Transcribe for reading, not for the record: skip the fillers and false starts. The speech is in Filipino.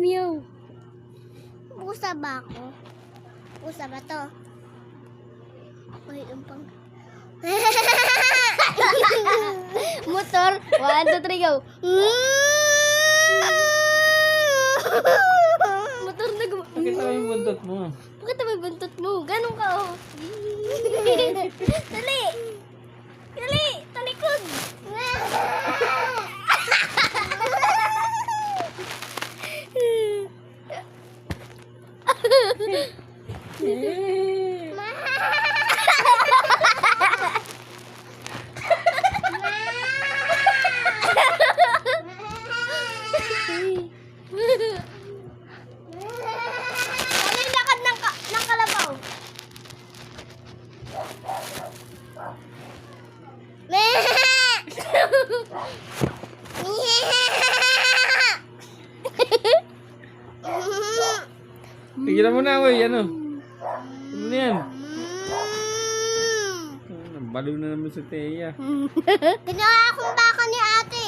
Meow. Pusa ba ako? Pusa ba to? Uy, umpang. Motor. 1, 2, 3, go. Motor na go. Pakita mo yung buntot mo. Bakit may buntot mo? Ganun ka, oh. Dali. Dali. Talikod. Ano yung lakad ng kalabaw? Tigilan mo na, wey. Ano? Ano yan? Baliw na naman si Teya. Ginawa akong baka ni ate.